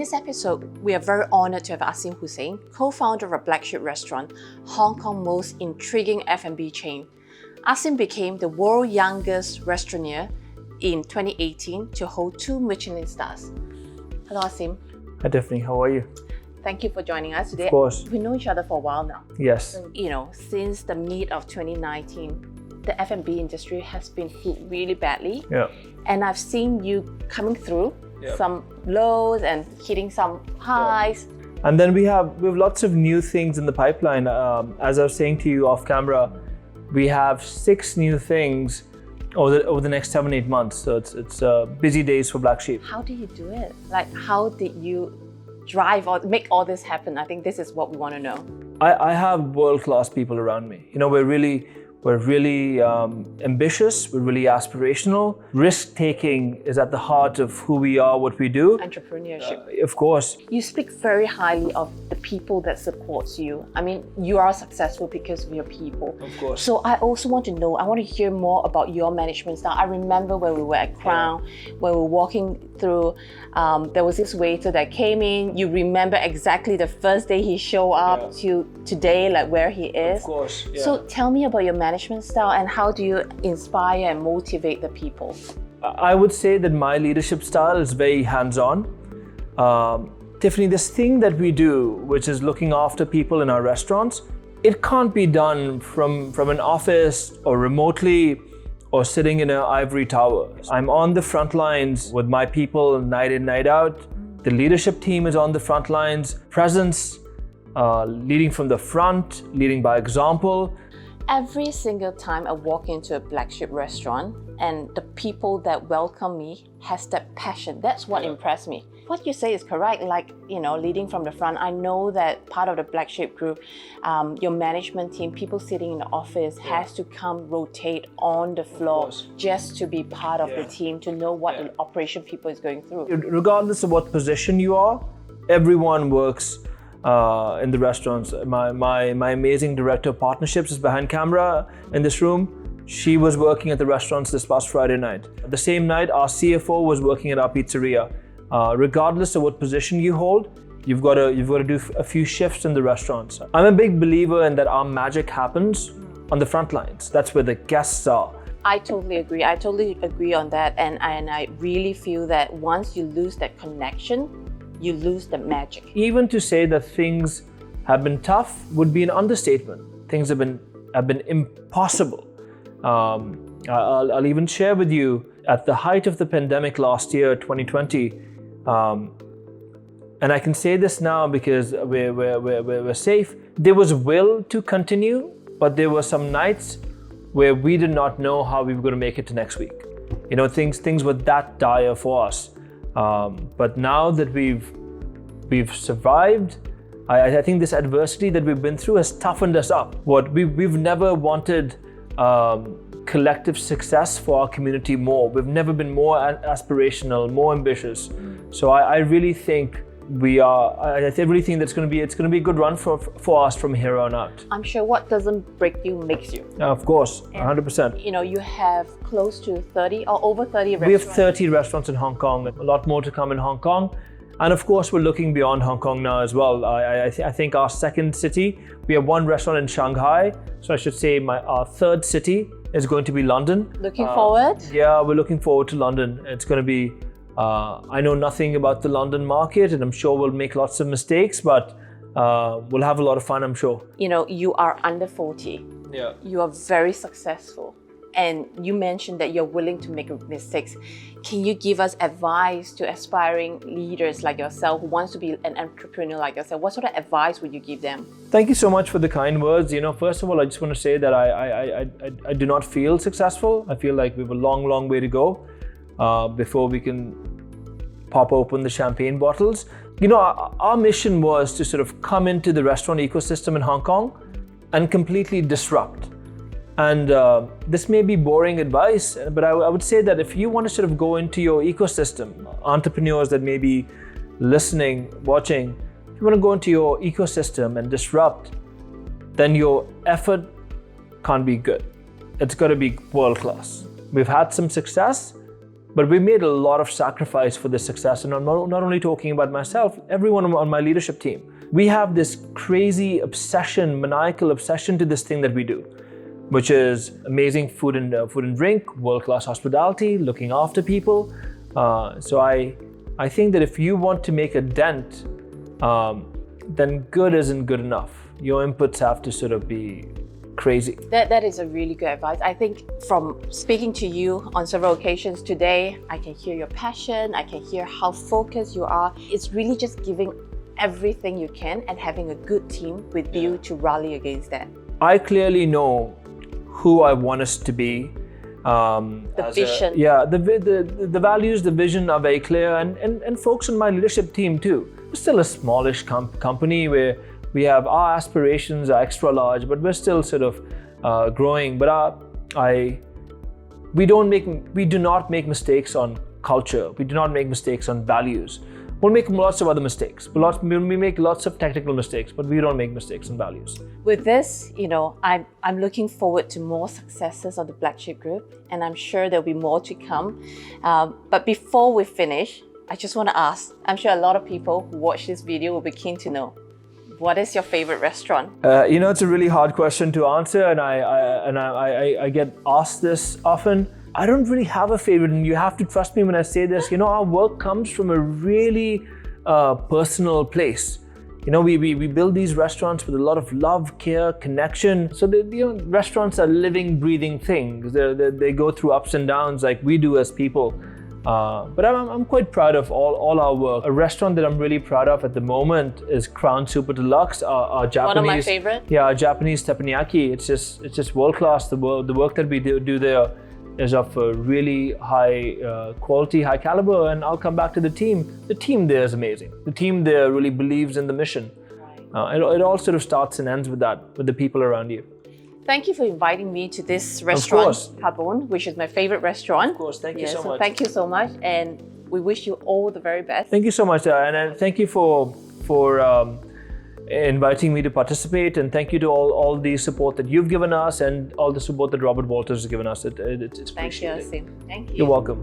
this episode, we are very honored to have Asim Hussain, co-founder of a Black Sheep restaurant, Hong Kong's most intriguing F&B chain. Asim became the world's youngest restaurateur in 2018 to hold 2 Michelin Stars. Hello, Asim. Hi, Tiffany. How are you? Thank you for joining us today. Of course. We know each other for a while now. Yes. Since the mid of 2019, the F&B industry has been hit really badly. Yeah. And I've seen you coming through Yeah. some lows and hitting some highs. Yeah. And then we have lots of new things in the pipeline. As I was saying to you off camera, we have 6 new things over the next 7-8 months. So it's busy days for Black Sheep. How do you do it? Like, how did you drive or make all this happen? I think this is what we want to know. I have world-class people around me. We're really ambitious, we're really aspirational. Risk-taking is at the heart of who we are, what we do. Entrepreneurship. Of course. You speak very highly of the people that supports you. I mean, you are successful because of your people. Of course. So I also want to know, I want to hear more about your management style. I remember when we were at Crown, when we were walking through, there was this waiter that came in. You remember exactly the first day he showed up to today, like where he is. Of course. Yeah. So tell me about your management style and how do you inspire and motivate the people? I would say that my leadership style is very hands-on. Tiffany, this thing that we do, which is looking after people in our restaurants, it can't be done from an office or remotely or sitting in an ivory tower. I'm on the front lines with my people night in, night out. The leadership team is on the front lines, presence, leading from the front, leading by example. Every single time I walk into a Black Sheep restaurant and the people that welcome me has that passion, that's what impressed me. What you say is correct, like, leading from the front. I know that part of the Black Sheep group, your management team, people sitting in the office has to come rotate on the floor just to be part of the team, to know what the operation people is going through. Regardless of what position you are, everyone works in the restaurants. My amazing director of partnerships is behind camera in this room. She was working at the restaurants this past Friday night. The same night, our CFO was working at our pizzeria. Regardless of what position you hold, you've got to do a few shifts in the restaurants. I'm a big believer in that our magic happens on the front lines. That's where the guests are. I totally agree. I totally agree on that. And I really feel that once you lose that connection, you lose the magic. Even to say that things have been tough would be an understatement. Things have been impossible. I'll even share with you, at the height of the pandemic last year, 2020, and I can say this now because we're safe. There was will to continue, but there were some nights where we did not know how we were going to make it to next week. Things were that dire for us. But now that we've survived, I think this adversity that we've been through has toughened us up. We've never wanted collective success for our community more. We've never been more aspirational, more ambitious. So I really think I really think that's it's going to be a good run for us from here on out. I'm sure what doesn't break you makes you. Of course, 100%. You have close to 30 or over 30 restaurants. We have 30 restaurants in Hong Kong, a lot more to come in Hong Kong. And of course, we're looking beyond Hong Kong now as well. I think our second city, we have 1 restaurant in Shanghai. So I should say our third city is going to be London. Looking forward? Yeah, we're looking forward to London. It's going to be, I know nothing about the London market and I'm sure we'll make lots of mistakes, but we'll have a lot of fun, I'm sure. You are under 40. Yeah. You are very successful. And you mentioned that you're willing to make mistakes. Can you give us advice to aspiring leaders like yourself who wants to be an entrepreneur like yourself? What sort of advice would you give them? Thank you so much for the kind words. First of all, I just want to say that I do not feel successful. I feel like we have a long, long way to go before we can pop open the champagne bottles. Our mission was to sort of come into the restaurant ecosystem in Hong Kong and completely disrupt. And this may be boring advice, but I would say that if you want to sort of go into your ecosystem, entrepreneurs that may be listening, watching, if you want to go into your ecosystem and disrupt, then your effort can't be good. It's got to be world class. We've had some success, But we made a lot of sacrifice for this success. And I'm not only talking about myself, everyone on my leadership team. We have this crazy obsession, maniacal obsession to this thing that we do, which is amazing food and drink, world-class hospitality, looking after people. So I think that if you want to make a dent, then good isn't good enough. Your inputs have to sort of be crazy. That is a really good advice. I think from speaking to you on several occasions today, I can hear your passion, I can hear how focused you are. It's really just giving everything you can and having a good team with you to rally against that. I clearly know who I want us to be. The vision. The values, the vision are very clear, and folks on my leadership team too. We're still a smallish company where we have our aspirations are extra large, but we're still sort of growing. But we do not make mistakes on culture. We do not make mistakes on values. We'll make lots of other mistakes. We make lots of technical mistakes, but we don't make mistakes on values. With this, I'm looking forward to more successes of the Black Sheep Group, and I'm sure there'll be more to come. But before we finish, I just want to ask, I'm sure a lot of people who watch this video will be keen to know, what is your favorite restaurant? It's a really hard question to answer, and I get asked this often. I don't really have a favorite, and you have to trust me when I say this. Our work comes from a really personal place. We build these restaurants with a lot of love, care, connection. So restaurants are living, breathing things. They go through ups and downs like we do as people. But I'm quite proud of all our work. A restaurant that I'm really proud of at the moment is Crown Super Deluxe, our Japanese. One of my favorite. Yeah, our Japanese teppanyaki. It's just world class. The work that we do there is of a really high quality, high caliber, and I'll come back to the team. The team there is amazing. The team there really believes in the mission. Right. It all sort of starts and ends with that, with the people around you. Thank you for inviting me to this restaurant, Carbone, which is my favorite restaurant. Of course, thank you so much. Thank you so much, and we wish you all the very best. Thank you so much, and thank you for inviting me to participate, and thank you to all the support that you've given us and all the support that Robert Walters has given us. It's appreciated. Thank you, Asim. Thank you. You're welcome.